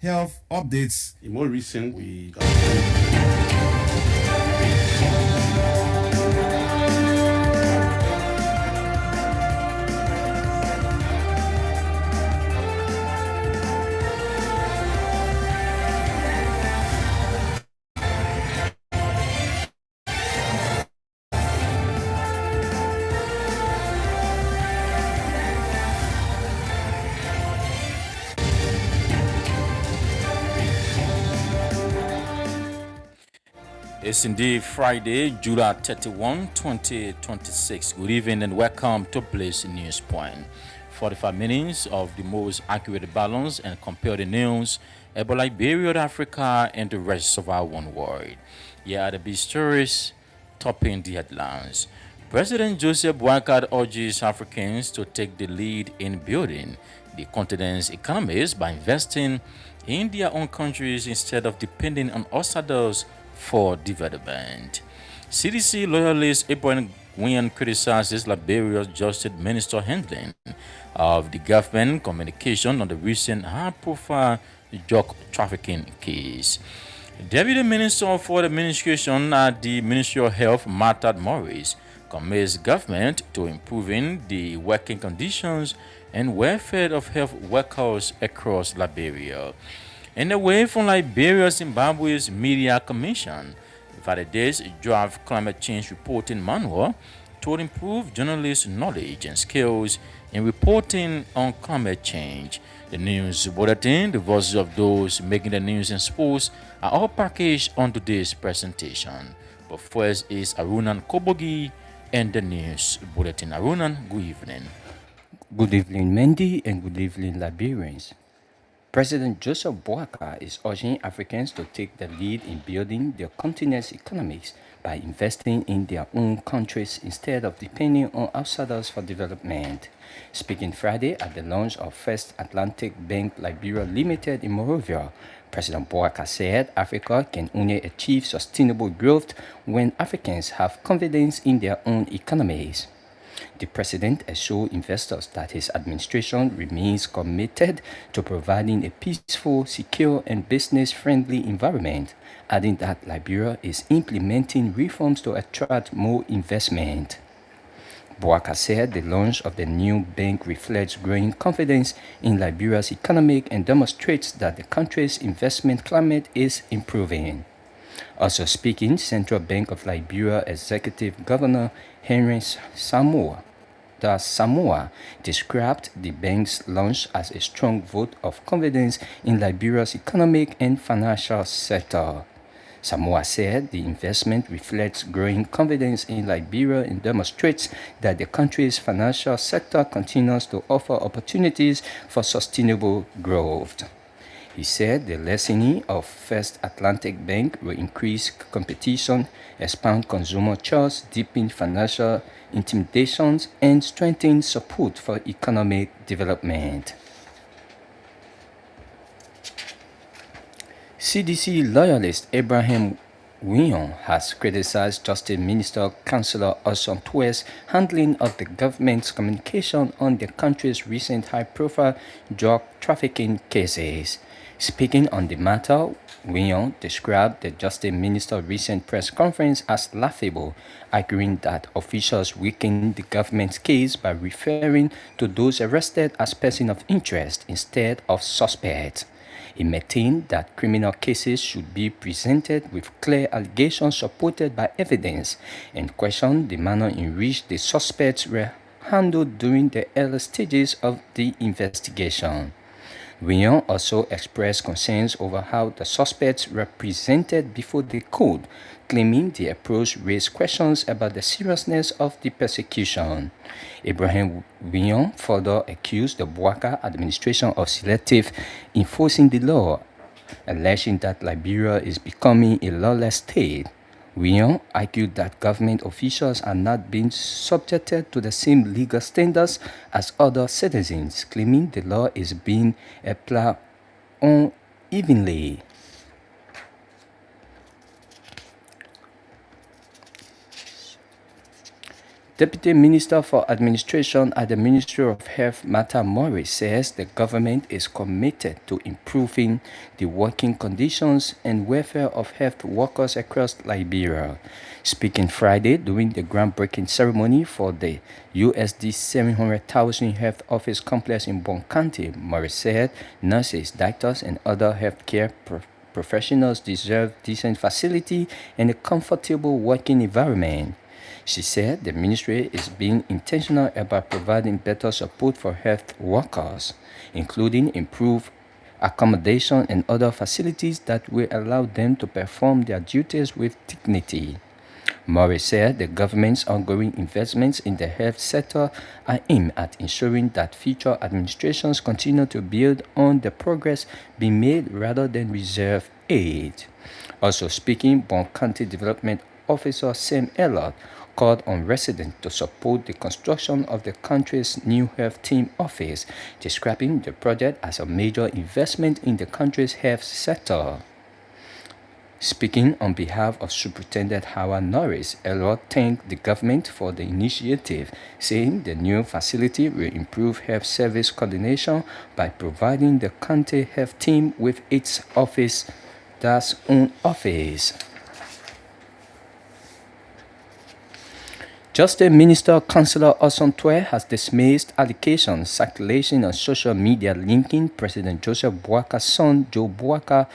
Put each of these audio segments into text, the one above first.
health updates. In more recent, we It's indeed Friday, July 31, 2026. Good evening and welcome to Place News Point. 45 minutes of the most accurate balance and comparative news about Liberia, Africa, and the rest of our one world. Here are the big stories topping the headlines. President Joseph Boakai urges Africans to take the lead in building the continent's economies by investing in their own countries instead of depending on outsiders for development. CDC loyalist Abraham Nguyen criticizes Liberia's Justice Minister handling of the government communication on the recent high-profile drug trafficking case. Deputy Minister for the Administration at the Ministry of Health, Martha Morris, commits government to improving the working conditions and welfare of health workers across Liberia. And away from Liberia, Zimbabwe's Media Commission validates a draft climate change reporting manual to improve journalists' knowledge and skills in reporting on climate change. The news bulletin, the voices of those making the news and sports are all packaged on today's presentation. But first is Arunan Kobogi and the news bulletin. Arunan, good evening. Good evening, Mendy, and good evening, Liberians. President Joseph Boakai is urging Africans to take the lead in building their continent's economies by investing in their own countries instead of depending on outsiders for development. Speaking Friday at the launch of First Atlantic Bank Liberia Limited in Monrovia, President Boakai said Africa can only achieve sustainable growth when Africans have confidence in their own economies. The president assured investors that his administration remains committed to providing a peaceful, secure, and business-friendly environment, adding that Liberia is implementing reforms to attract more investment. Boakai said the launch of the new bank reflects growing confidence in Liberia's economy and demonstrates that the country's investment climate is improving. Also speaking, Central Bank of Liberia Executive Governor Henry Samoa described the bank's launch as a strong vote of confidence in Liberia's economic and financial sector. Samoa said the investment reflects growing confidence in Liberia and demonstrates that the country's financial sector continues to offer opportunities for sustainable growth. He said the lessening of First Atlantic Bank will increase competition, expand consumer trust, deepen financial intimidations, and strengthen support for economic development. CDC loyalist Abraham Nguyen has criticized Justice Minister Chancellor Ossom Tue's handling of the government's communication on the country's recent high-profile drug trafficking cases. Speaking on the matter, Nguyen described the Justice Minister's recent press conference as laughable, arguing that officials weakened the government's case by referring to those arrested as persons of interest instead of suspects. He maintained that criminal cases should be presented with clear allegations supported by evidence and questioned the manner in which the suspects were handled during the early stages of the investigation. Nguyen also expressed concerns over how the suspects were presented before the court, claiming the approach raised questions about the seriousness of the persecution. Abraham Nguyen further accused the Boakai administration of selective enforcing the law, alleging that Liberia is becoming a lawless state. Nguyen argued that government officials are not being subjected to the same legal standards as other citizens, claiming the law is being applied unevenly. Deputy Minister for Administration at the Ministry of Health, Martha Morris, says the government is committed to improving the working conditions and welfare of health workers across Liberia. Speaking Friday during the groundbreaking ceremony for the USD 700,000 health office complex in Bon County, Morris said nurses, doctors, and other healthcare professionals deserve decent facility and a comfortable working environment. She said the ministry is being intentional about providing better support for health workers, including improved accommodation and other facilities that will allow them to perform their duties with dignity. Morris said the government's ongoing investments in the health sector are aimed at ensuring that future administrations continue to build on the progress being made rather than reserve aid. Also speaking, Bon County Development Officer Sam Elliott called on residents to support the construction of the country's new health team office, describing the project as a major investment in the country's health sector. Speaking on behalf of Superintendent Howard Norris, Elliott thanked the government for the initiative, saying the new facility will improve health service coordination by providing the county health team with its own office. Justice Minister Councillor Osson Twe has dismissed allegations circulating on social media linking President Joseph Boaka's son, Joe Boaka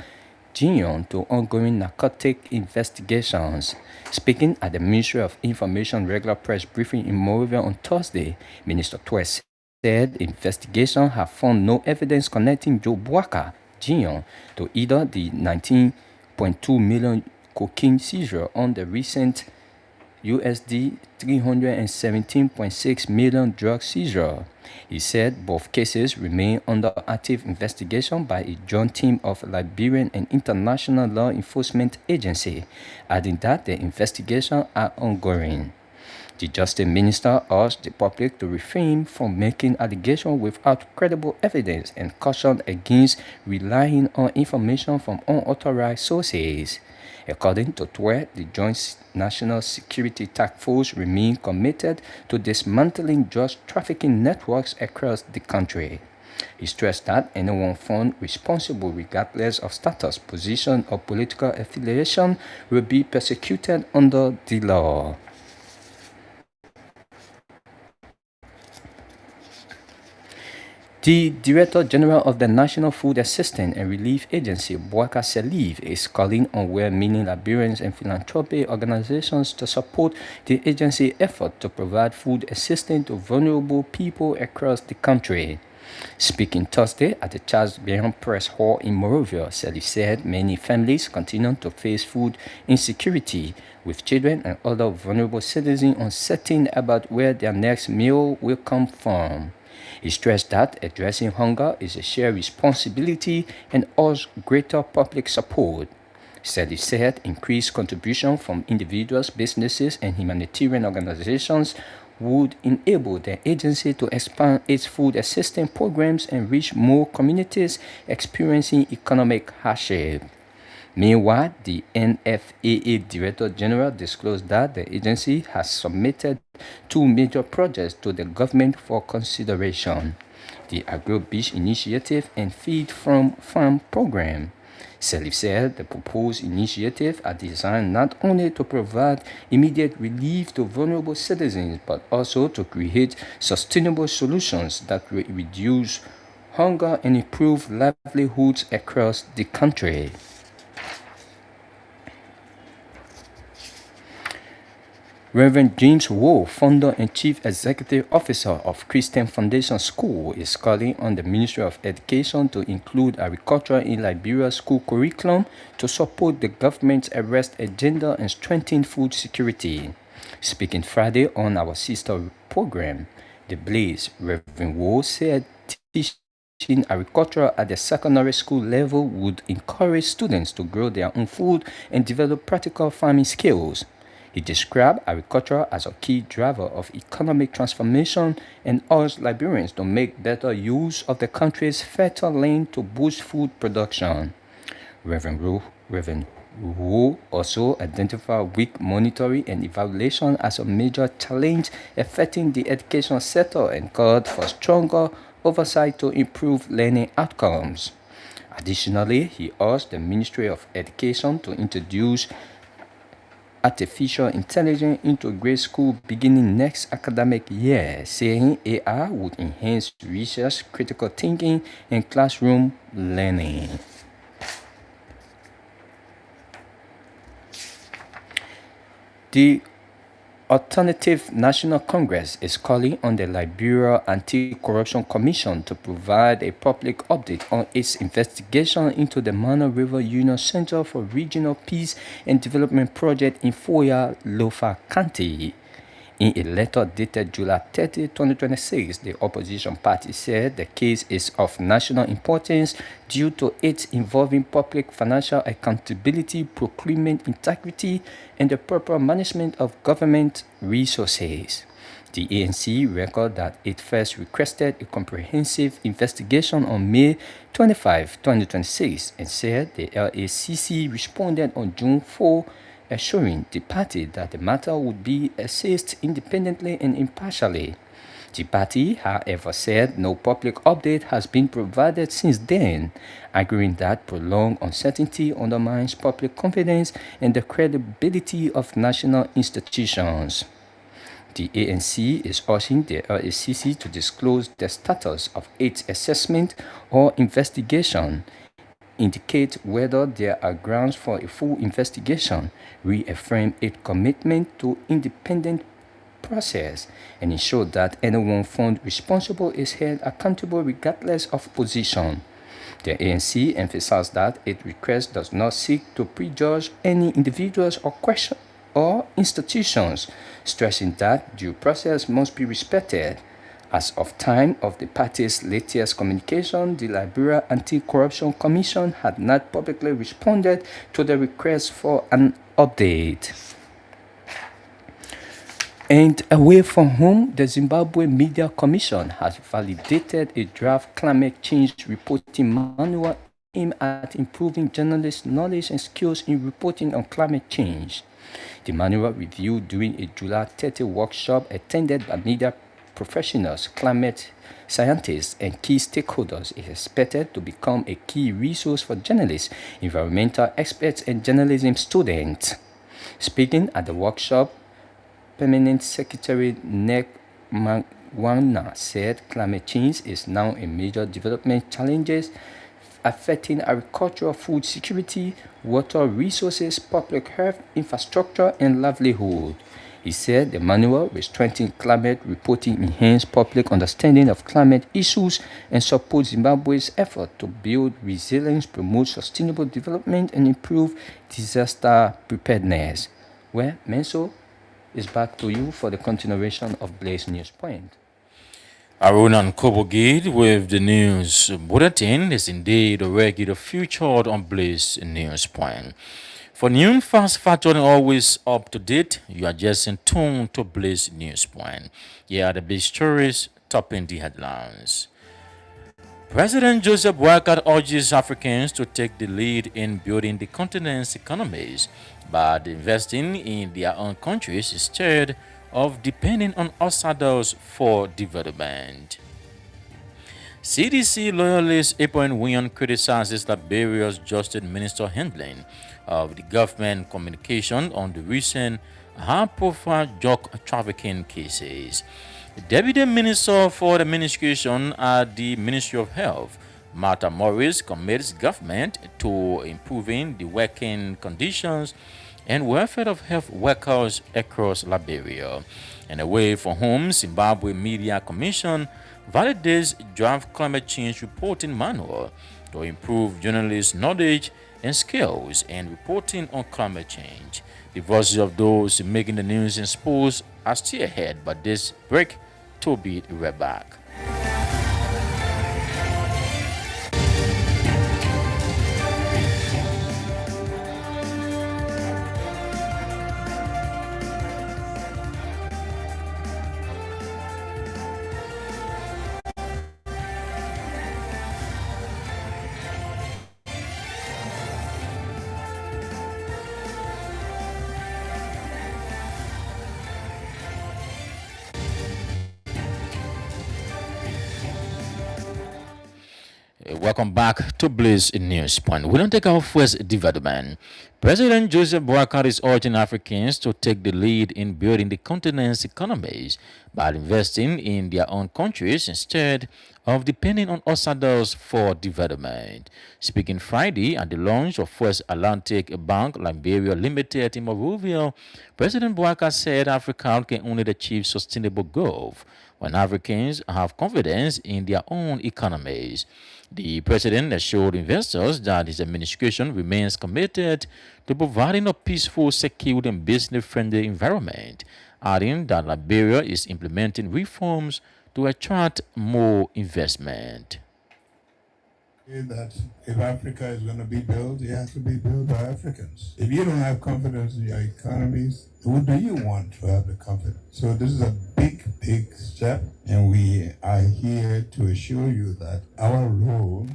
Jr., to ongoing narcotic investigations. Speaking at the Ministry of Information regular press briefing in Monrovia on Thursday, Minister Twe said investigations have found no evidence connecting Joe Boaka Jr. to either the 19.2 million cocaine seizure on the recent USD 317.6 million drug seizure. He said both cases remain under active investigation by a joint team of Liberian and international law enforcement agency, adding that the investigations are ongoing. The Justice Minister urged the public to refrain from making allegations without credible evidence and cautioned against relying on information from unauthorized sources. According to Twe, the Joint National Security Task Force remains committed to dismantling drug trafficking networks across the country. He stressed that anyone found responsible, regardless of status, position, or political affiliation, will be persecuted under the law. The Director General of the National Food Assistance and Relief Agency, Boaka Salive, is calling on well-meaning Liberians and philanthropy organizations to support the agency's effort to provide food assistance to vulnerable people across the country. Speaking Thursday at the Charles Bian Press Hall in Monrovia, Salive said many families continue to face food insecurity, with children and other vulnerable citizens uncertain about where their next meal will come from. He stressed that addressing hunger is a shared responsibility and urged greater public support. Salive said increased contribution from individuals, businesses, and humanitarian organizations would enable the agency to expand its food assistance programs and reach more communities experiencing economic hardship. Meanwhile, the NFAA Director General disclosed that the agency has submitted two major projects to the government for consideration: the Agro Beach Initiative and Feed from Farm Program. Salive said the proposed initiatives are designed not only to provide immediate relief to vulnerable citizens, but also to create sustainable solutions that will reduce hunger and improve livelihoods across the country. Reverend James Woe, founder and chief executive officer of Christian Foundation School, is calling on the Ministry of Education to include agriculture in Liberia's school curriculum to support the government's arrest agenda and strengthen food security. Speaking Friday on our sister program, The Blaze, Reverend Woe said teaching agriculture at the secondary school level would encourage students to grow their own food and develop practical farming skills. He described agriculture as a key driver of economic transformation and urged Liberians to make better use of the country's fertile land to boost food production. Reverend who also identified weak monitoring and evaluation as a major challenge affecting the education sector and called for stronger oversight to improve learning outcomes. Additionally, he urged the Ministry of Education to introduce artificial intelligence into grade school beginning next academic year, saying AI would enhance research, critical thinking, and classroom learning. The Alternative National Congress is calling on the Liberia Anti-Corruption Commission to provide a public update on its investigation into the Mano River Union Center for Regional Peace and Development project in Foya, Lofa County. In a letter dated July 30, 2026, the opposition party said the case is of national importance due to its involving public financial accountability, procurement integrity, and the proper management of government resources. The ANC recorded that it first requested a comprehensive investigation on May 25, 2026, and said the LACC responded on June 4, assuring the party that the matter would be assessed independently and impartially. The party, however, said no public update has been provided since then, arguing that prolonged uncertainty undermines public confidence and the credibility of national institutions. The ANC is urging the LACC to disclose the status of its assessment or investigation, indicate whether there are grounds for a full investigation, reaffirm its commitment to independent process, and ensure that anyone found responsible is held accountable regardless of position. The ANC emphasized that its request does not seek to prejudge any individuals or institutions, stressing that due process must be respected. As of time of the party's latest communication, the Liberia Anti-Corruption Commission had not publicly responded to the request for an update. And away from home, the Zimbabwe Media Commission has validated a draft climate change reporting manual aimed at improving journalists' knowledge and skills in reporting on climate change. The manual reviewed during a July 30 workshop attended by media professionals, climate scientists, and key stakeholders is expected to become a key resource for journalists, environmental experts, and journalism students. Speaking at the workshop, Permanent Secretary Nek Mangwana said climate change is now a major development challenge affecting agriculture, food security, water resources, public health, infrastructure, and livelihood. He said the manual will strengthen climate reporting, enhance public understanding of climate issues, and support Zimbabwe's effort to build resilience, promote sustainable development, and improve disaster preparedness. Well, Menso, is back to you for the continuation of Blaze News Point. Arunan Kobogid with the news bulletin is indeed already featured on Blaze News Point. For new fast factor and always up to date, you are just in tune to Blaze News Point. Here are the big stories topping the headlines. President Joseph Boakai urges Africans to take the lead in building the continent's economies by investing in their own countries instead of depending on outsiders for development. CDC loyalist Abraham Wion criticizes Liberia's Justice Minister handling of the government communication on the recent high-profile drug trafficking cases. The Deputy Minister for the Administration at the Ministry of Health, Martha Morris, commits government to improving the working conditions and welfare of health workers across Liberia. And away from home, Zimbabwe Media Commission validates draft climate change reporting manual to improve journalists' knowledge and skills and reporting on climate change. The voices of those making the news in sports are still ahead, but this break, Toby right back. Welcome back to Blaze News Point. We don't take our first development. President Joseph Boakai is urging Africans to take the lead in building the continent's economies by investing in their own countries instead of depending on outsiders for development. Speaking Friday at the launch of First Atlantic Bank Liberia Limited in Monrovia, President Boakai said Africa can only achieve sustainable growth when Africans have confidence in their own economies. The president assured investors that his administration remains committed to providing a peaceful, secure, and business-friendly environment, adding that Liberia is implementing reforms to attract more investment. That if Africa is going to be built, it has to be built by Africans. If you don't have confidence in your economies, who do you want to have the confidence? So this is a big, big step, and we are here to assure you that our role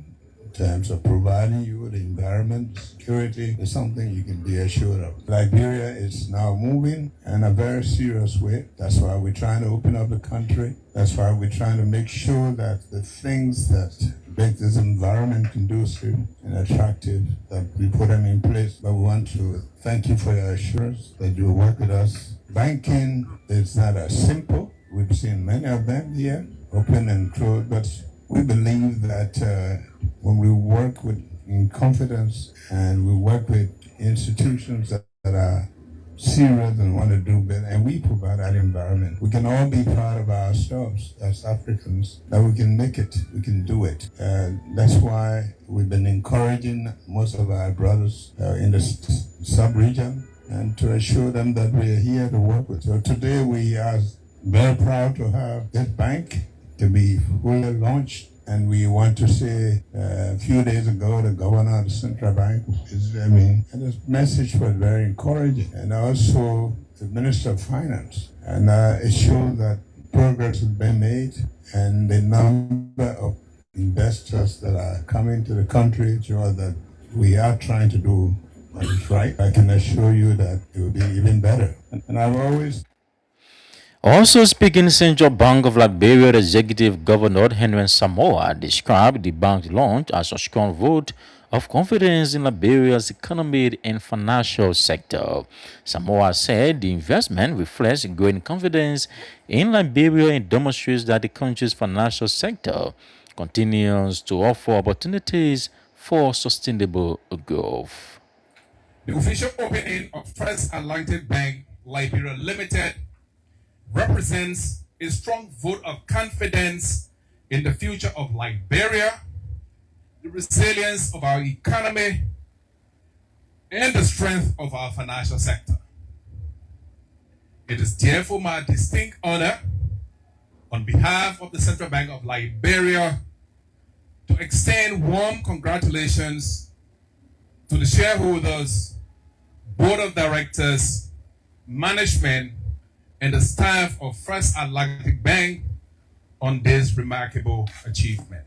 in terms of providing you with environment security is something you can be assured of. Liberia is now moving in a very serious way. That's why we're trying to open up the country. That's why we're trying to make sure that the things that make this environment conducive and attractive, that we put them in place. But we want to thank you for your assurance that you will work with us. Banking is not as simple. We've seen many of them here, open and closed, but we believe that when we work in confidence and we work with institutions that are serious and want to do better, and we provide that environment, we can all be proud of ourselves as Africans, that we can make it, we can do it. That's why we've been encouraging most of our brothers in the sub-region and to assure them that we are here to work with. So today we are very proud to have this bank to be fully launched. And we want to say a few days ago, the governor of the central bank and his message was very encouraging. And also the minister of finance. And it shows that progress has been made, and the number of investors that are coming to the country show that we are trying to do what is right. I can assure you that it will be even better. And I've always Also speaking, Central Bank of Liberia Executive Governor Henry Samoa described the bank's launch as a strong vote of confidence in Liberia's economic and financial sector. Samoa said the investment reflects growing confidence in Liberia and demonstrates that the country's financial sector continues to offer opportunities for sustainable growth. The official opening of First Atlantic Bank Liberia Limited represents a strong vote of confidence in the future of Liberia, the resilience of our economy, and the strength of our financial sector. It is therefore my distinct honor, on behalf of the Central Bank of Liberia, to extend warm congratulations to the shareholders, board of directors, management, and the staff of First Atlantic Bank on this remarkable achievement.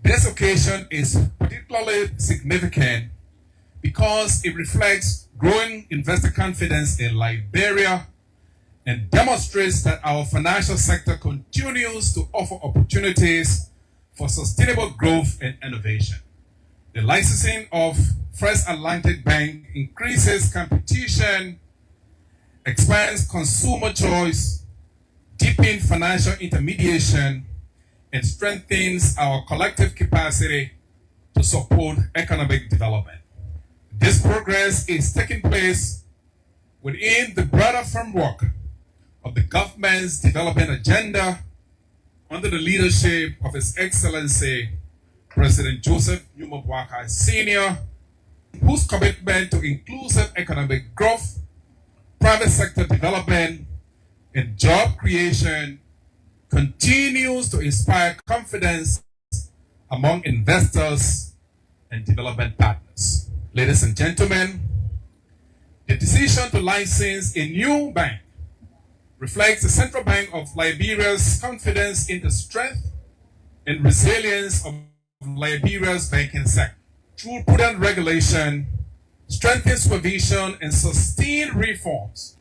This occasion is particularly significant because it reflects growing investor confidence in Liberia and demonstrates that our financial sector continues to offer opportunities for sustainable growth and innovation. The licensing of First Atlantic Bank increases competition, expands consumer choice, deepens financial intermediation, and strengthens our collective capacity to support economic development. This progress is taking place within the broader framework of the government's development agenda under the leadership of His Excellency President Joseph Numa Boakai Sr., whose commitment to inclusive economic growth, private sector development, and job creation continues to inspire confidence among investors and development partners. Ladies and gentlemen, the decision to license a new bank reflects the Central Bank of Liberia's confidence in the strength and resilience of Liberia's banking sector. Through prudent regulation, strengthened supervision, and sustained reforms.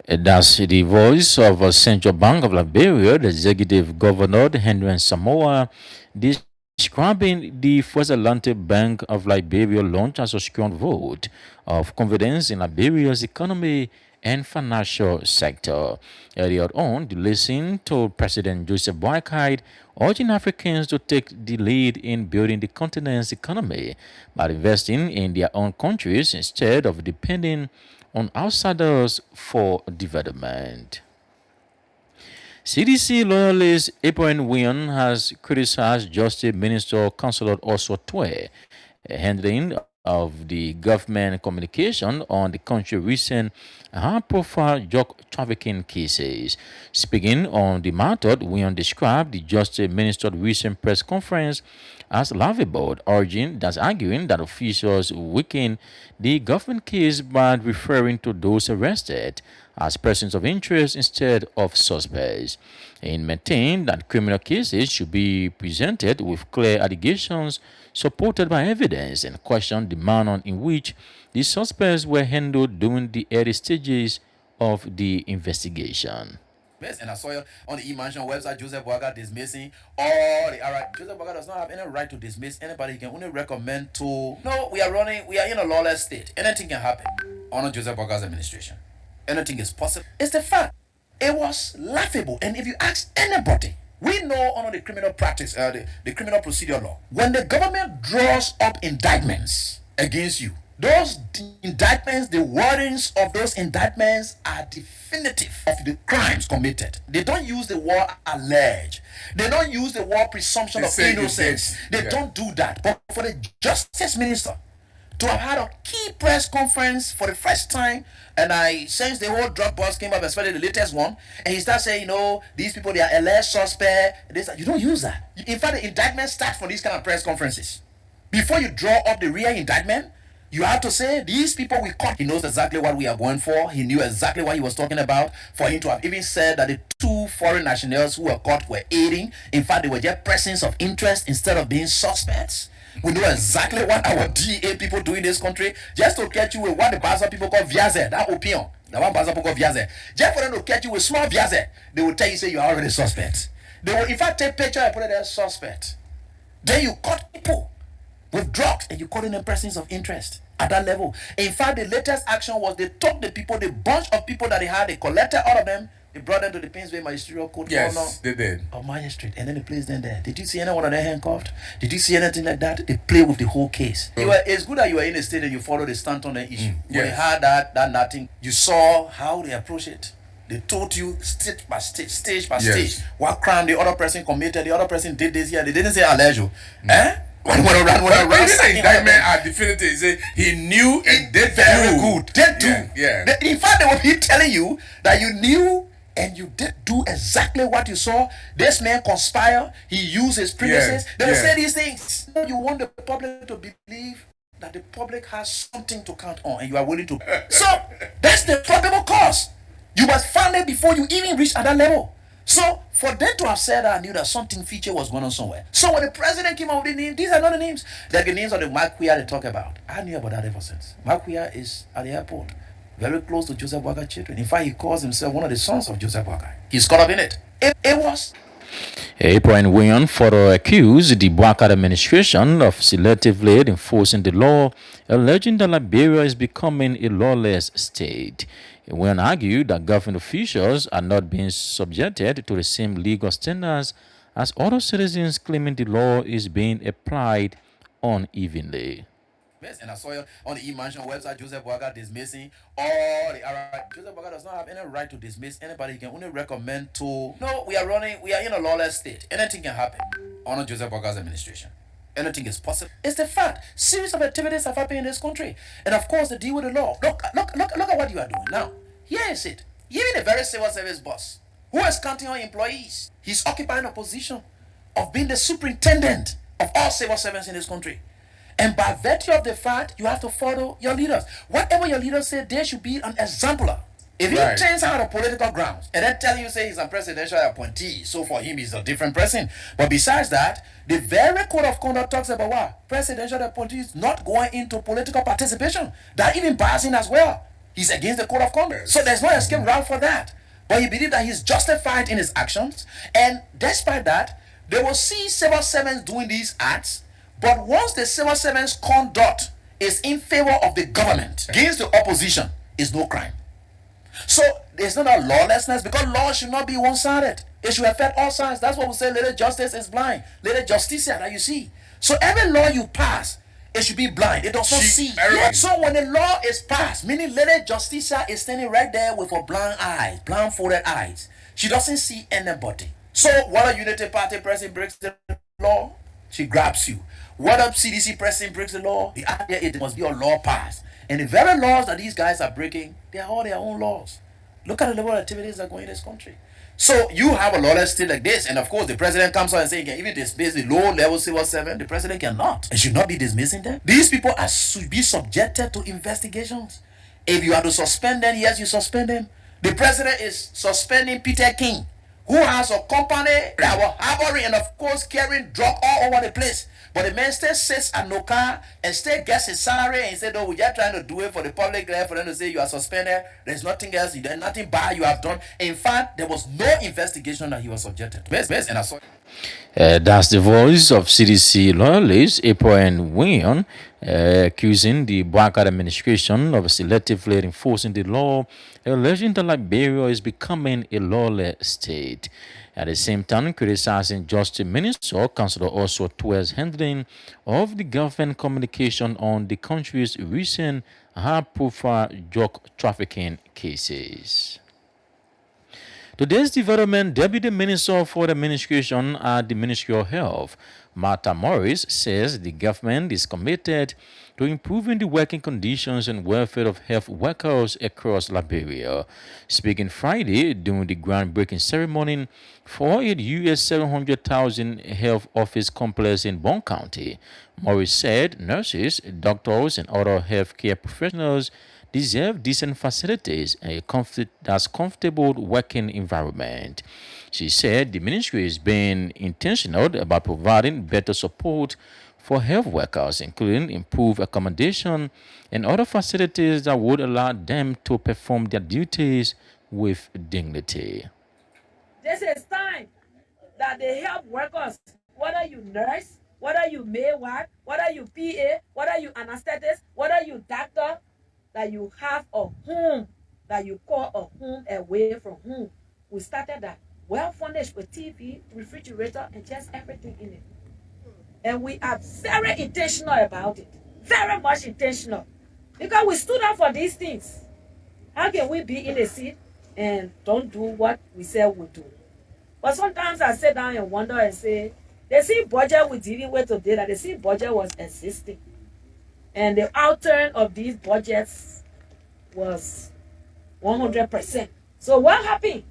That's the voice of Central Bank of Liberia, the Executive Governor Henry Samoa. This describing the First Atlantic Bank of Liberia launch as a strong vote of confidence in Liberia's economy and financial sector. Earlier on, the lesson told President Joseph Boakai urging Africans to take the lead in building the continent's economy by investing in their own countries instead of depending on outsiders for development. CDC loyalist Abraham Wion has criticized Justice Minister Councillor Oswald Twe handling of the government communication on the country's recent high-profile drug trafficking cases. Speaking on the matter, Wion described the Justice Minister's recent press conference as laughable, arguing that officials weaken the government case by referring to those arrested as persons of interest instead of suspects. He maintained that criminal cases should be presented with clear allegations supported by evidence and questioned the manner in which the suspects were handled during the early stages of the investigation. And I saw it on the E-Mansion website, Joseph Boakai dismissing all the alright. Joseph Boakai does not have any right to dismiss anybody. He can only recommend to no, we are in a lawless state. Anything can happen under Joseph Boakai's administration. Anything is possible. It's the fact. It was laughable. And if you ask anybody, we know under the criminal practice, the criminal procedure law, when the government draws up indictments against you, those indictments, the wordings of those indictments are definitive of the crimes committed. They don't use the word allege. They don't use the word presumption of innocence. They don't do that. But for the Justice Minister to have had a key press conference for the first time, and since the whole drug bust came up, especially the latest one, and he starts saying, these people, they are alleged suspect. You don't use that. In fact, the indictment starts from these kind of press conferences. Before you draw up the real indictment, you have to say, these people we caught. He knows exactly what we are going for. He knew exactly what he was talking about. For him to have even said that the two foreign nationals who were caught were aiding. In fact, they were just persons of interest instead of being suspects. We know exactly what our DA people do in this country. Just to catch you with what the Baza people call viaze, that opium. The one Baza people call viaze. Just for them to catch you with small viaze, they will tell you, say you are already suspect. They will, in fact, take picture and put it as suspect. Then you caught people with drugs and you call them persons of interest at that level. In fact, the latest action was they took the people, the bunch of people that they had, they collected all of them, they brought them to the Painsville Magisterial Court. Yes, they did. Of Magistrate, and then they placed them there. Did you see anyone of them handcuffed? Did you see anything like that? They play with the whole case. It's good that you were in the state and you followed the stand on the issue. When they had that nothing, you saw how they approached it. They told you stage by stage, what crime the other person committed, the other person did this here. They didn't say alleged. When the indictment are definitive, he said he knew and did very good. Did do. Yeah. In fact, they will be telling you that you knew and you did do exactly what you saw. This man conspired. He used his premises. They will say these things. You want the public to believe that the public has something to count on and you are willing to. So that's the probable cause. You must find it before you even reach at that level. So for them to have said that, I knew that something feature was going on somewhere. So when the president came out with the names, these are not the names. Like the names of the Maquia they talk about. I knew about that ever since. Maquia is at the airport, very close to Joseph Boakai children. In fact, he calls himself one of the sons of Joseph Boakai. He's caught up in it. It was. Abraham Wion further accused the Boakai administration of selectively enforcing the law, alleging that Liberia is becoming a lawless state. Wion argued that government officials are not being subjected to the same legal standards as other citizens, claiming the law is being applied unevenly. And I saw it on the E-Mansion website, Joseph Boakai dismissing all the alright. Joseph Boakai does not have any right to dismiss anybody. He can only recommend to no, we are in a lawless state. Anything can happen under Joseph Boakai's administration. Anything is possible. It's the fact. Series of activities have happened in this country. And of course, they deal with the law. Look at what you are doing now. Here is it. Even a very civil service boss who is counting on employees, he's occupying a position of being the superintendent of all civil servants in this country. And by virtue of the fact, you have to follow your leaders. Whatever your leaders say, there should be an exemplar. If he turns out of political grounds and then tell you, say he's a presidential appointee, so for him he's a different person. But besides that, the very code of conduct talks about what? Presidential appointees not going into political participation. That even biasing as well. He's against the code of conduct. So there's no escape route for that. But he believes that he's justified in his actions. And despite that, They will see civil servants doing these acts, but once the civil servants' conduct is in favor of the government against the opposition, is no crime. So there's not a lawlessness, because law should not be one-sided. It should affect all sides. That's what we say, little justice is blind. Little justicia that you see. So every law you pass, it should be blind. It does not see. Yeah. So when the law is passed, meaning little justicia is standing right there with her blind eyes, blindfolded eyes. She doesn't see anybody. So what a Unity Party president breaks the law, she grabs you. What a CDC president breaks the law, the idea it must be a law passed. And the very laws that these guys are breaking, they are all their own laws. Look at the level of activities that are going in this country. So you have a lawless state like this, and of course the president comes out and says he can even dismiss the low-level civil servant. The president cannot and should not be dismissing them. These people are should be subjected to investigations. If you are to suspend them, yes, you suspend them. The president is suspending Peter King, who has a company that was harboring and of course carrying drug all over the place. But the man still sits at no car and still gets his salary, and he said, "No, we're just trying to do it for the public there, for them to say you are suspended. There's nothing else, there's nothing bad you have done." In fact, there was no investigation that he was subjected to. Best, and I saw. That's the voice of CDC loyalist Abraham Wion, accusing the Bouakai administration of selectively enforcing the law, alleging that Liberia is becoming a lawless state. At the same time, criticizing Justice Minister Councillor Oswald Tuer's handling of the government communication on the country's recent high-profile drug trafficking cases. Today's development, Deputy Minister for the Administration at the Ministry of Health, Martha Morris, says the government is committed to improving the working conditions and welfare of health workers across Liberia. Speaking Friday during the groundbreaking ceremony for a U.S. $700,000 health office complex in Bond County, Morris said nurses, doctors, and other healthcare professionals deserve decent facilities and a comfortable working environment. She said the ministry is being intentional about providing better support for health workers, including improved accommodation and other facilities that would allow them to perform their duties with dignity. This is time that the health workers, whether you nurse, whether you midwife, whether you PA, whether you anesthetist, whether you doctor, that you have a home that you call a home away from home. We started that, well furnished with TV, refrigerator, and just everything in it. And we are very intentional about it, very much intentional, because we stood up for these things. How can we be in a seat and don't do what we said we do? But sometimes I sit down and wonder and say, the same budget we're dealing with today, that the same budget was existing. And the outturn of these budgets was 100%. So what happened?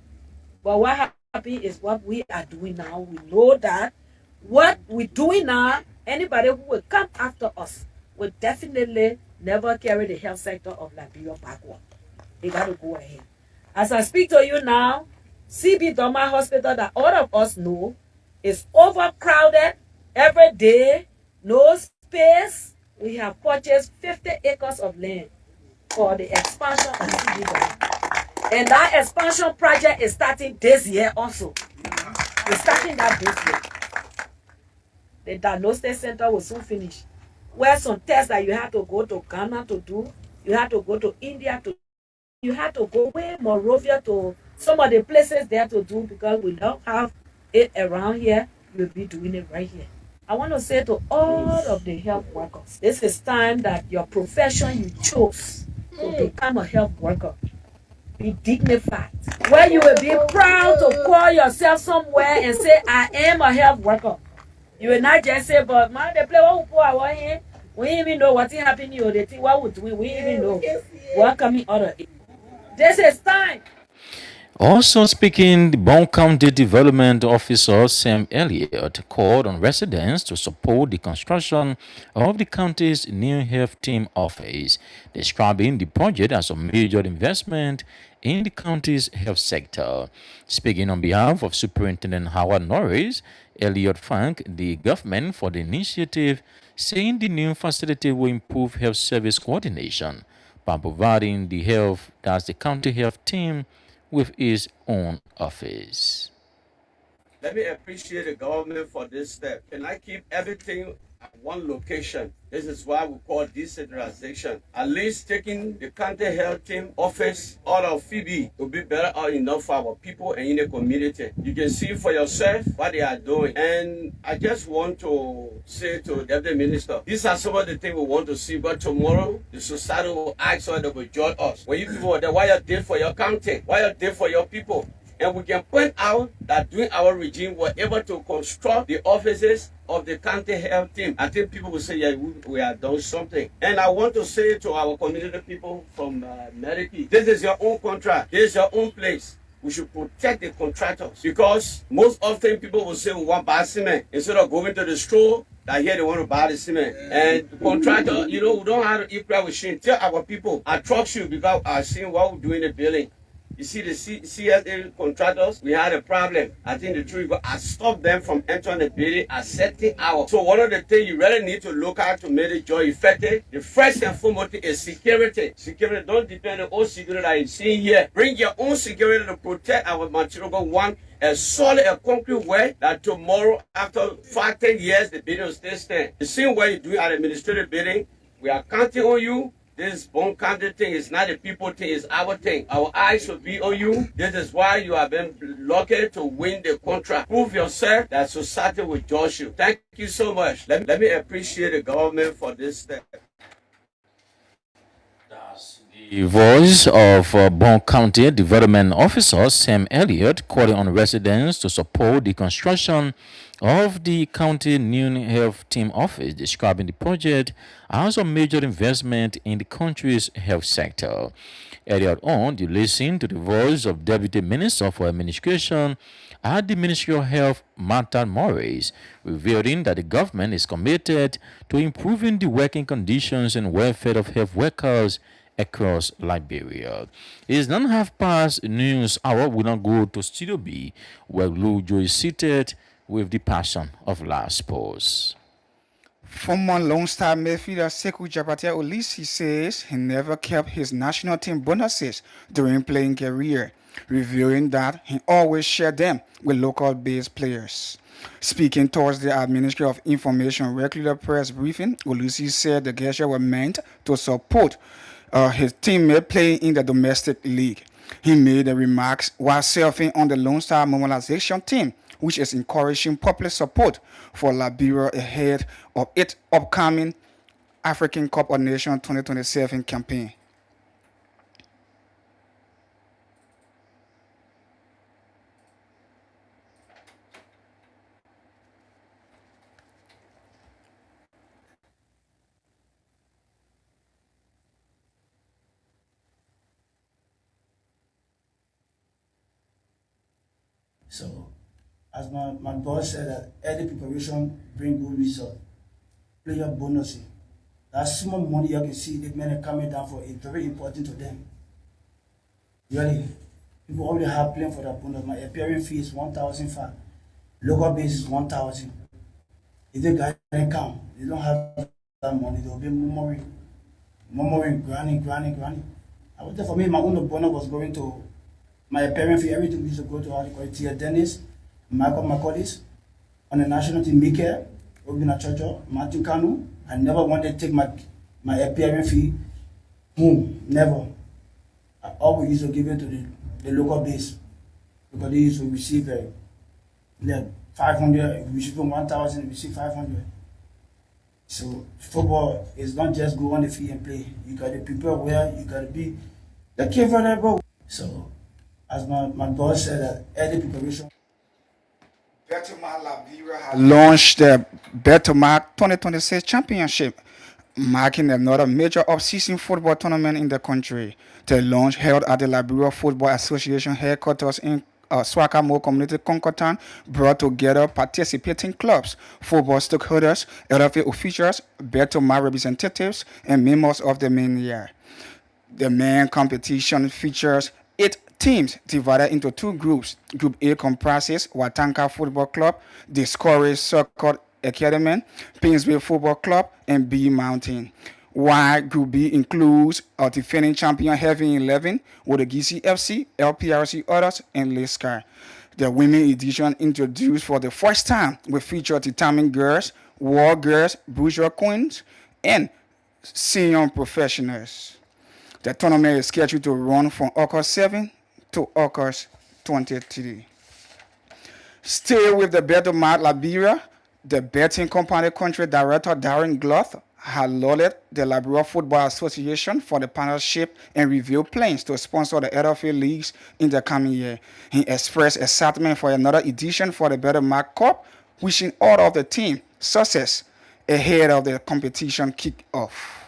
Well, what happened is what we are doing now. We know that what we're doing now, anybody who will come after us will definitely never carry the health sector of Liberia backward. They got to go ahead. As I speak to you now, CB Doma Hospital, that all of us know, is overcrowded every day, no space. We have purchased 50 acres of land for the expansion of CB Doma. And that expansion project is starting this year also. We're starting that this year. The diagnostic center will soon finish. Where some tests that you have to go to Ghana to do, you have to go to India to do, you have to go way Monrovia to some of the places there to do, because we don't have it around here. We'll be doing it right here. I want to say to all of the health workers, this is time that your profession you chose to become a health worker, be dignified. Where you will be proud to call yourself somewhere and say, I am a health worker. You will not just say, but man, they play what we put here. We even know what's happening or they think what we're doing. We even know what coming out of it. This is time. Also speaking, the Bond County Development Officer Sam Elliott called on residents to support the construction of the county's new health team office, describing the project as a major investment in the county's health sector. Speaking on behalf of Superintendent Howard Norris, Elliott thanked the government for the initiative, saying the new facility will improve health service coordination by providing the county health team with his own office. Let me appreciate the government for this step. Can I keep everything at one location? This is why we call decentralization. At least taking the county health team office out of Phoebe will be better enough for our people and in the community. You can see for yourself what they are doing. And I just want to say to the Deputy Minister, these are some of the things we want to see, but tomorrow the society will ask us, they will judge us. When you people are there, why you did for your county? Why you did for your people? And we can point out that during our regime, we're able to construct the offices of the county health team. I think people will say, yeah, we have done something. And I want to say to our community people from Meriki, this is your own contract. This is your own place. We should protect the contractors because most often people will say we want to buy cement instead of going to the store. That here they want to buy the cement. And the contractor, we don't have to eat pride with shame. Tell our people, I trust you because I've seen what we do in the building. You see the CSA contractors, we had a problem. I think the truth, I stopped them from entering the building at certain hours. So one of the things you really need to look at to make the job effective, the first and foremost is security. Security, don't depend on all security that you see here. Bring your own security to protect our material. One, a solid, a concrete way that tomorrow, after 5-10 years, the building will still stand. The same way you do at administrative building, we are counting on you. This bone county thing is not a people thing, it's our thing. Our eyes should be on you. This is why you have been lucky to win the contract. Prove yourself that society will judge you. Thank you so much. Let me appreciate the government for this step. The voice of Bon County Development Officer Sam Elliott calling on residents to support the construction of the county new health team office, describing the project as a major investment in the country's health sector. Earlier on, you listened to the voice of Deputy Minister for Administration at the Ministry of Health, Martha Morris, revealing that the government is committed to improving the working conditions and welfare of health workers across Liberia. It is 9:30 news hour. We now go to Studio B, where Lujo is seated with the passion of last sports. Former Lone Star midfielder Sekou Jabatia Olisi says he never kept his national team bonuses during playing career, revealing that he always shared them with local-based players. Speaking towards the Ministry of Information regular press briefing, Olisi said the gesture was meant to support his teammate playing in the domestic league. He made the remarks while surfing on the Lone Star mobilization team, which is encouraging popular support for Liberia ahead of its upcoming African Cup of Nations 2027 campaign. So, as my boss said, that early preparation bring good result. Player bonuses. That small money you can see the men coming down for is very important to them. Really, people already have playing for that bonus. My appearing fee is 1,005. Local base is 1,000. If the guys don't come, they don't have that money. They will be murmuring, granny. I was there for me. My own bonus was going to my appearing fee. Everything used to go to how they call it, Tia Dennis, Michael McCollis, on the national team, Mike, Obina Chocho, Martin Kanu. I never wanted to take my appearing fee home, never. I always used to give it to the local base because they used to receive 500, receive 1,000, receive 500. So football is not just go on the field and play. You got to prepare well, you got to be the key for that ball. So as my boss said, that early preparation. Bettermark Liberia has launched the Bettermark 2026 Championship, marking another major off-season football tournament in the country. The launch held at the Liberia Football Association headquarters in Swakamo Community Concordan brought together participating clubs, football stakeholders, LFA officials, Bettermark representatives, and members of the media. The main competition features 8 teams divided into 2 groups. Group A comprises Watanka Football Club, Discovery Soccer Academy, Painsville Football Club, and B Mountain. while Group B includes a defending champion Heavy 11 with the GCFC, LPRC Others, and Liscar. The women edition introduced for the first time will feature determined girls, war girls, bourgeois queens, and senior professionals. The tournament is scheduled to run from August 7 to August 23. Still with the Bettomat Liberia, the betting company country director Darren Gluth had lauded the Liberia Football Association for the partnership and revealed plans to sponsor the LFA leagues in the coming year. He expressed excitement for another edition for the Bettomat Cup, wishing all of the team success ahead of the competition kick-off.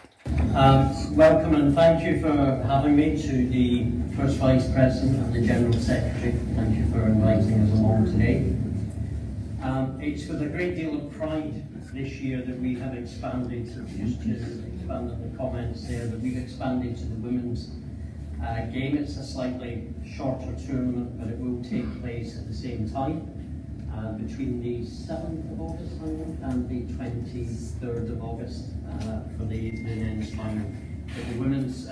Welcome and thank you for having me, to the First Vice President and the General Secretary. Thank you for inviting us along today. It's with a great deal of pride this year that we have expanded, just to expand on the comments there, that we've expanded to the women's game. It's a slightly shorter tournament, but it will take place at the same time. Between the 7th of August and the 23rd of August for the men's final. But the women's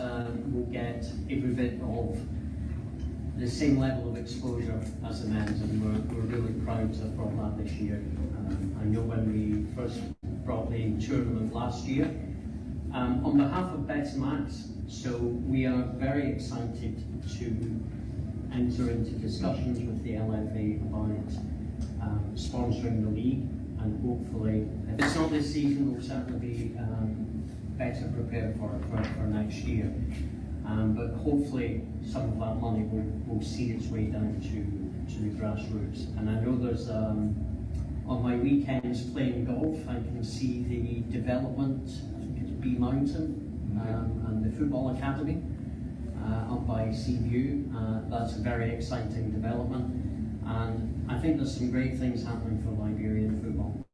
will get every bit of the same level of exposure as the men's, and we're really proud to have brought that this year. I know when we first brought the tournament last year, on behalf of Betamax, so we are very excited to enter into discussions with the LFA about sponsoring the league, and hopefully, if it's not this season, we'll certainly be better prepared for next year. But hopefully, some of that money will see its way down to the grassroots. And I know there's, on my weekends playing golf, I can see the development, I think it's B Mountain, and the Football Academy up by Seaview. That's a very exciting development. And I think there's some great things happening for Liberian football,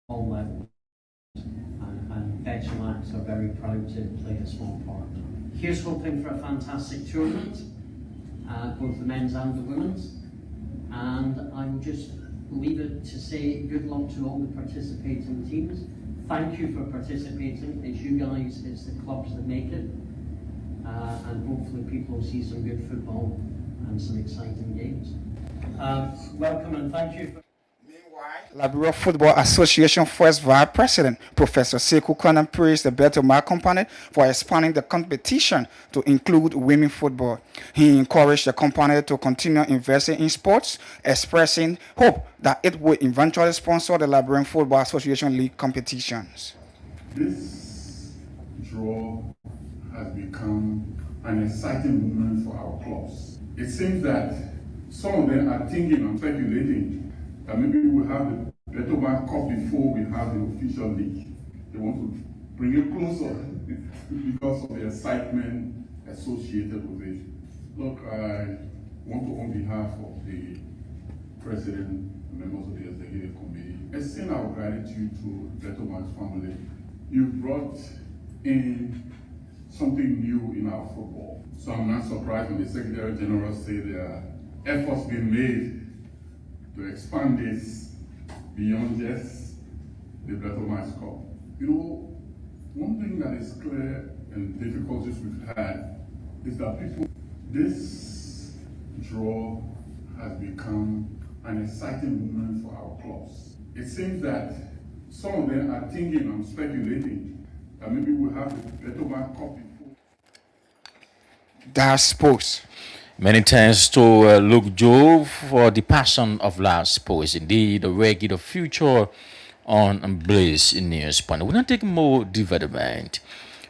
all levels, and Betamax are very proud to play a small part. Here's hoping for a fantastic tournament, both the men's and the women's, and I will just leave it to say good luck to all the participating teams. Thank you for participating. It's you guys, it's the clubs that make it, and hopefully people will see some good football and some exciting games. Welcome and thank you. Liberia Football Association First Vice President Professor Sekou Kwana praised the Bettomat Company for expanding the competition to include women football. He encouraged the company to continue investing in sports, expressing hope that it will eventually sponsor the Liberian Football Association League competitions. This draw has become an exciting moment for our clubs. It seems that some of them are thinking and speculating that maybe we'll have the Bettomat Cup before we have the official league. They want to bring it closer because of the excitement associated with it. Look, I want to, on behalf of the President and members of the Executive Committee, extend our gratitude to Bettomat's family. You brought in something new in our football. So I'm not surprised when the Secretary General said there are efforts being made to expand this beyond just the Bettomat Cup. You know, one thing that is clear and difficulties we've had is that this draw has become an exciting moment for our clubs. It seems that some of them are thinking and speculating that maybe we'll have the Bettomat Cup before. That's sports. Many thanks to Luke Joe for the passion of live sports. Indeed, a regular future on Blaze News Point. We're going to take more development.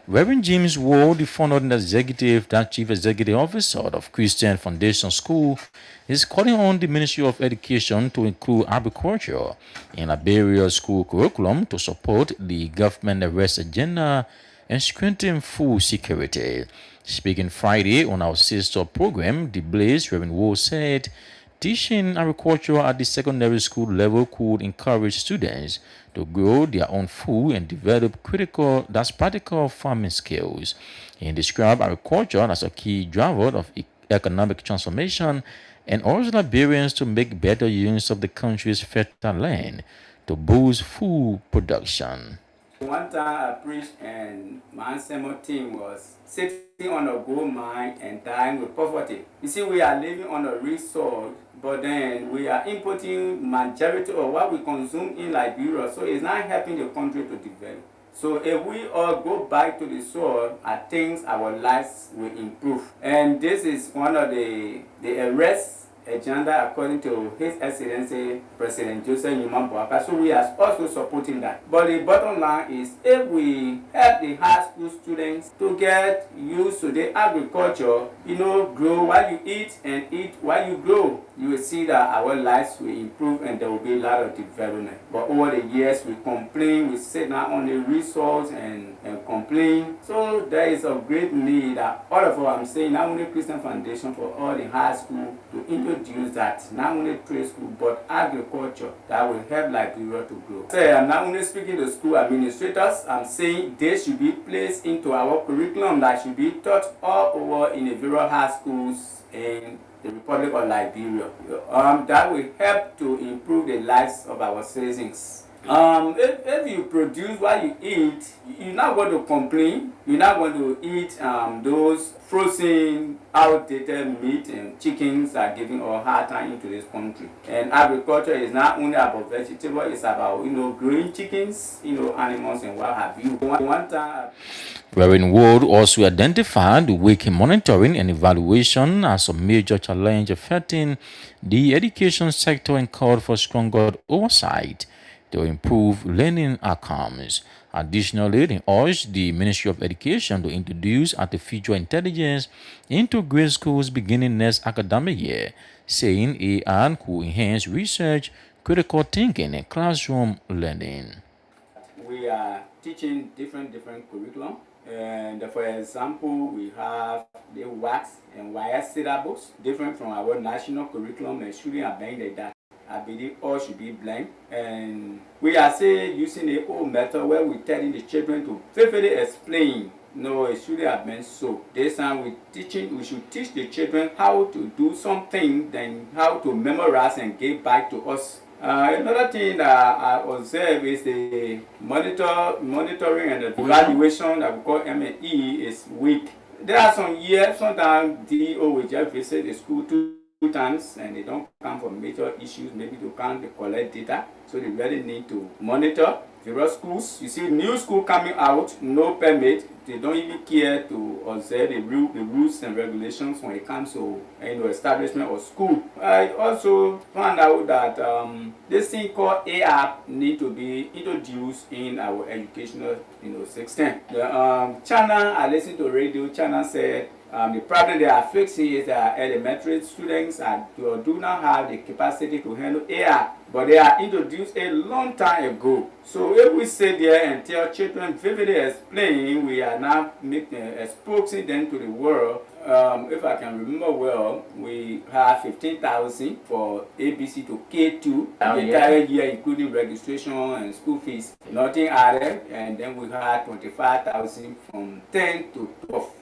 Reverend James Ward, the founder and chief executive officer of Christian Foundation School, is calling on the Ministry of Education to include agriculture in Liberia's school curriculum to support the government arrest agenda and strengthen food security. Speaking Friday on our sister program, The Blaze, Reverend Ward said teaching agriculture at the secondary school level could encourage students to grow their own food and develop practical farming skills. He described agriculture as a key driver of economic transformation and urged Liberians to make better use of the country's fertile land to boost food production. One time I preached and my ensemble team was sitting on a gold mine and dying with poverty. You see, we are living on a rich soil, but then we are importing majority of what we consume in Liberia, so it's not helping the country to develop. So if we all go back to the soil, I think our lives will improve. And this is one of the arrests agenda according to His Excellency President Joseph Newman Boaka. So we are also supporting that. But the bottom line is, if we help the high school students to get used to the agriculture, grow while you eat and eat while you grow, you will see that our lives will improve and there will be a lot of development. But over the years, we complain, we sit down on the resource and complain. So there is a great need that all of us, I'm saying, not only Christian Foundation, for all the high school to introduce that, not only trade school, but agriculture that will help Liberia to grow. So I'm not only speaking to school administrators, I'm saying they should be placed into our curriculum that should be taught all over in the various high schools in the Republic of Liberia. That will help to improve the lives of our citizens. If you produce what you eat, you're not going to complain. You're not going to eat those frozen, outdated meat and chickens are giving a hard time into this country. And agriculture is not only about vegetable, it's about growing chickens, animals and what have you. One time. Reverend Wood also identified weak monitoring and evaluation as a major challenge affecting the education sector and called for stronger oversight to improve learning outcomes. Additionally, they urged the Ministry of Education to introduce artificial intelligence into grade schools beginning next academic year, saying AI could enhance research, critical thinking, and classroom learning. We are teaching different curriculum. And for example, we have the wax and wire syllabus, different from our national curriculum, and shouldn't have been like that. I believe all should be blank. And we are still using the old method where we're telling the children to vividly explain. No, it shouldn't have been so. This time we should teach the children how to do something, then how to memorize and give back to us. Another thing that I observe is the monitoring and the evaluation that we call M&E is weak. There are some years, sometimes DO will just visit the school two times and they don't come for major issues, maybe to come to collect data. So they really need to monitor various schools. You see new school coming out, no permit. They don't even care to observe the rules and regulations when it comes to establishment of school. I also found out that this thing called AI need to be introduced in our educational system. The channel I listened to radio channel said the problem they are fixing is that elementary students do not have the capacity to handle AI, but they are introduced a long time ago. So if we sit there and tell children vividly explain, we are now exposing them to the world. If I can remember well, we have 15,000 for ABC to K2 the entire year, including registration and school fees. Nothing added, and then we had 25,000 from 10 to 12.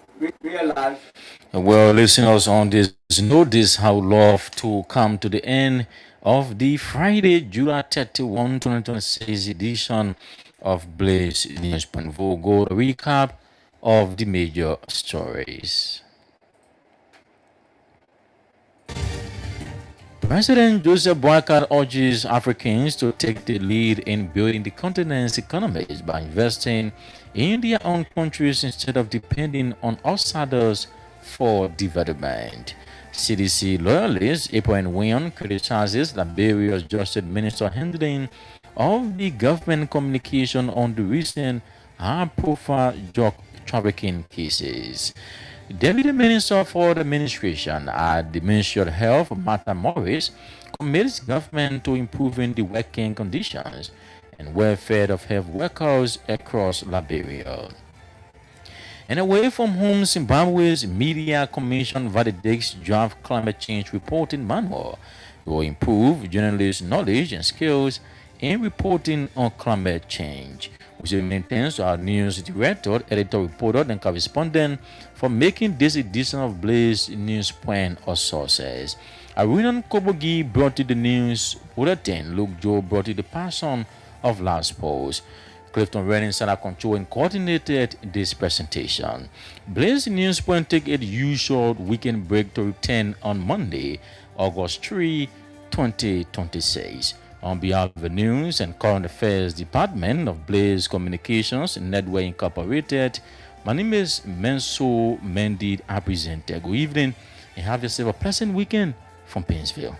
Well, listeners, on this notice, how love to come to the end of the Friday, July 31, 2026 edition of Blaze News Point. We'll go to a recap of the major stories. President Joseph Boakai urges Africans to take the lead in building the continent's economies by investing in their own countries instead of depending on outsiders for development. CDC loyalist Abraham Wion criticizes Liberia's Justice Minister handling of the government communication on the recent high-profile drug trafficking cases. Deputy Minister for the Administration at the Ministry of Health, Martha Morris, commits government to improving the working conditions and welfare of health workers across Liberia. And away from home, Zimbabwe's Media Commission validates draft climate change reporting manual to improve journalists' knowledge and skills in reporting on climate change, which maintains our news director, editor, reporter, and correspondent for making this edition of Blaze News Point or sources. Arinan Kobogi brought you the news bulletin. Luke Joe brought you the person of last post. Clifton Redding, Center Control, and coordinated this presentation. Blaze News Point take a usual weekend break to return on Monday, August 3, 2026. On behalf of the News and Current Affairs Department of Blaze Communications Network Incorporated, my name is Menso Mendy. I present. Good evening and have yourself a pleasant weekend from Painesville.